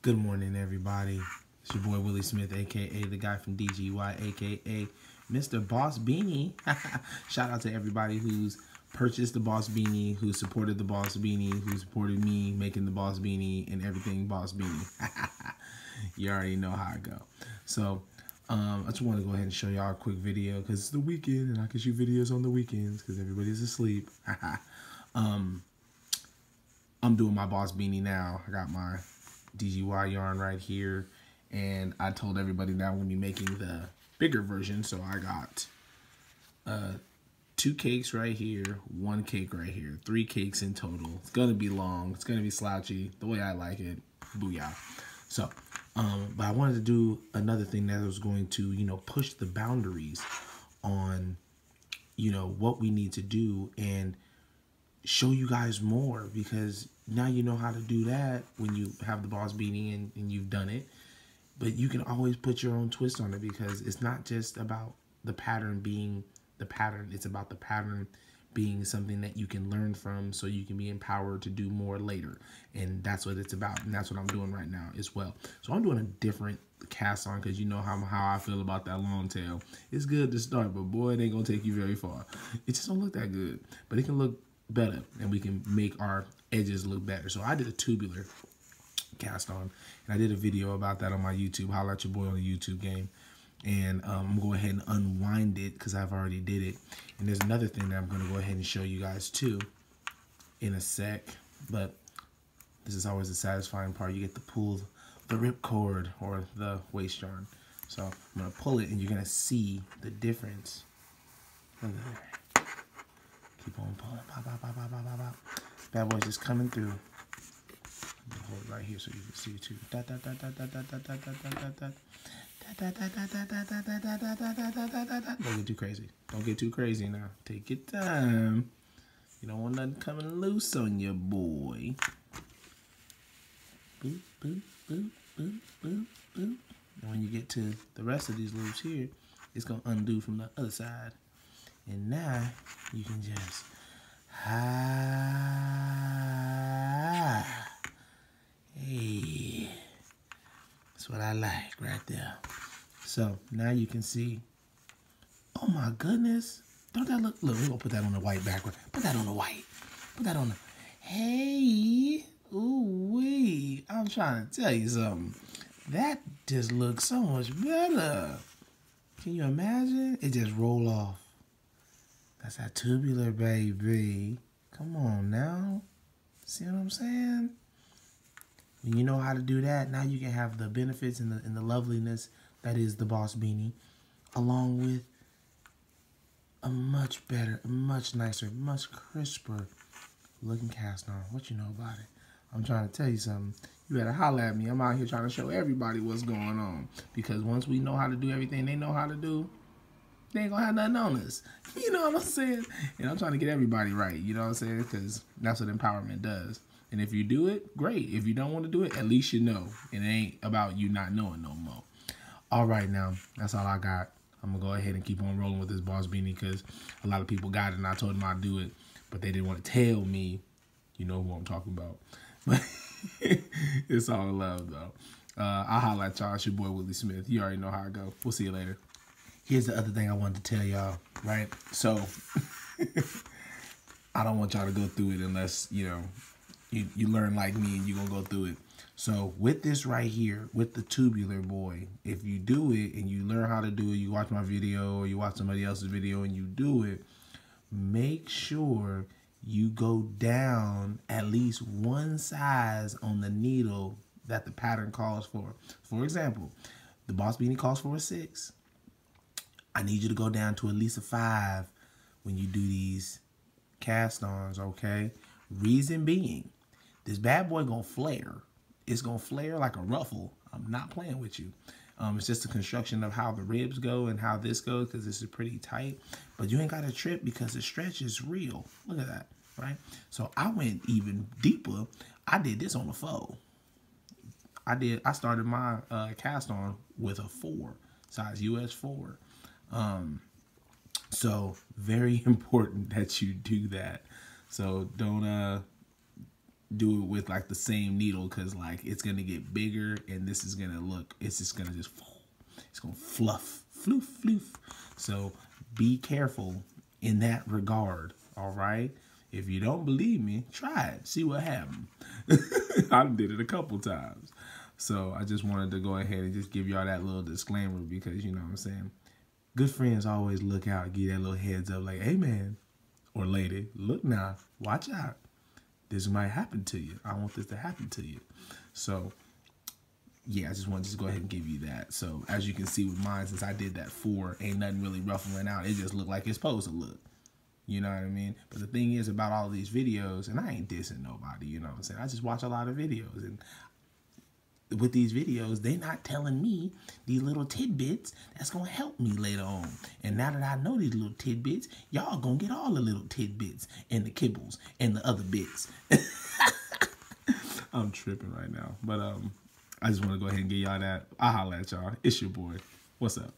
Good morning, everybody. It's your boy Willie Smith, aka the guy from DGY, aka Mr. Boss Beanie. Shout out to everybody who's purchased the Boss Beanie, who supported the Boss Beanie, who supported me making the Boss Beanie and everything Boss Beanie. You already know how I go. So I just want to go ahead and show y'all a quick video because it's the weekend and I can shoot videos on the weekends because everybody's asleep. I'm doing my Boss Beanie now. I got my DGY yarn right here, and I told everybody that I'm going to be making the bigger version. So I got 2 cakes right here, 1 cake right here, 3 cakes in total. It's going to be long. It's going to be slouchy the way I like it. Booyah. So, but I wanted to do another thing that was going to, push the boundaries on, what we need to do and show you guys more, because now you know how to do that when you have the Boss Beanie and you've done it. But you can always put your own twist on it, because it's not just about the pattern being the pattern. It's about the pattern being something that you can learn from so you can be empowered to do more later. And that's what it's about. And that's what I'm doing right now as well. So I'm doing a different cast on because you know how I feel about that long tail. It's good to start, but boy, it ain't going to take you very far. It just don't look that good. But it can look better, and we can make our edges look better. So I did a tubular cast on, and I did a video about that on my YouTube. Holla at your boy on the YouTube game. And I'm going to go ahead and unwind it because I've already did it. And there's another thing that I'm going to go ahead and show you guys too in a sec. But this is always the satisfying part. You get to pull the rip cord or the waist yarn. So I'm going to pull it, and you're going to see the difference. Look at that. Keep on pulling. Pop, pop, pop, pop, pop, pop, pop. Bad boy's just coming through. Hold it right here so you can see it too. Don't get too crazy. Don't get too crazy now. Take your time. You don't want nothing coming loose on your boy. Boop, boop, boop, boop, boop, boop. And when you get to the rest of these loops here, it's going to undo from the other side. And now you can just hey, that's what I like right there. So now you can see. Oh my goodness! Don't that look? Look, we're gonna put that on the white background. Put that on the white. Put that on the. Hey, ooh wee! I'm trying to tell you something. That just looks so much better. Can you imagine? It just roll off. That's that tubular, baby. Come on now. See what I'm saying? When you know how to do that, now you can have the benefits and the loveliness that is the Boss Beanie, along with a much better, a much nicer, much crisper looking cast on. What you know about it? I'm trying to tell you something. You better holler at me. I'm out here trying to show everybody what's going on. Because once we know how to do everything they know how to do, they ain't gonna have nothing on us. You know what I'm saying? And I'm trying to get everybody right. You know what I'm saying? Because that's what empowerment does. And if you do it, great. If you don't want to do it, at least you know. And it ain't about you not knowing no more. All right, now. That's all I got. I'm going to go ahead and keep on rolling with this Boss Beanie because a lot of people got it and I told them I'd do it. But they didn't want to tell me, you know who I'm talking about. But it's all love, though. I'll holla at y'all. It's your boy, Willie Smith. You already know how I go. We'll see you later. Here's the other thing I wanted to tell y'all, right? So, I don't want y'all to go through it unless, you learn like me and you're going to go through it. So, with this right here, with the tubular boy, if you do it and you learn how to do it, you watch my video or you watch somebody else's video and you do it, make sure you go down at least 1 size on the needle that the pattern calls for. For example, the Boss Beanie calls for a 6. I need you to go down to at least a 5 when you do these cast-ons, okay? Reason being, this bad boy gonna flare. It's gonna flare like a ruffle. I'm not playing with you. It's just the construction of how the ribs go and how this goes, because this is pretty tight. But you ain't got to trip because the stretch is real. Look at that, right? So I went even deeper. I did this on a 4. I started my cast-on with a 4, size US 4. So very important that you do that. So don't do it with like the same needle, because like it's gonna get bigger, and this is gonna look, it's just gonna just it's gonna fluff, floof, floof. So be careful in that regard. All right, if you don't believe me, try it, see what happens. I did it a couple times. So I just wanted to go ahead and just give y'all that little disclaimer, because you know what I'm saying, good friends always look out, give that little heads up like, hey man or lady, look now, watch out, this might happen to you. I don't want this to happen to you. So yeah, I just wanted to go ahead and give you that. So as you can see with mine, since I did that 4, ain't nothing really ruffling out. It just looked like it's supposed to look. You know what I mean? But the thing is about all these videos, and I ain't dissing nobody, you know what I'm saying? I just watch a lot of videos, and with these videos, they not telling me these little tidbits that's going to help me later on. And now that I know these little tidbits, y'all going to get all the little tidbits and the kibbles and the other bits. I'm tripping right now. But I just want to go ahead and give y'all that. I'll holla at y'all. It's your boy. What's up?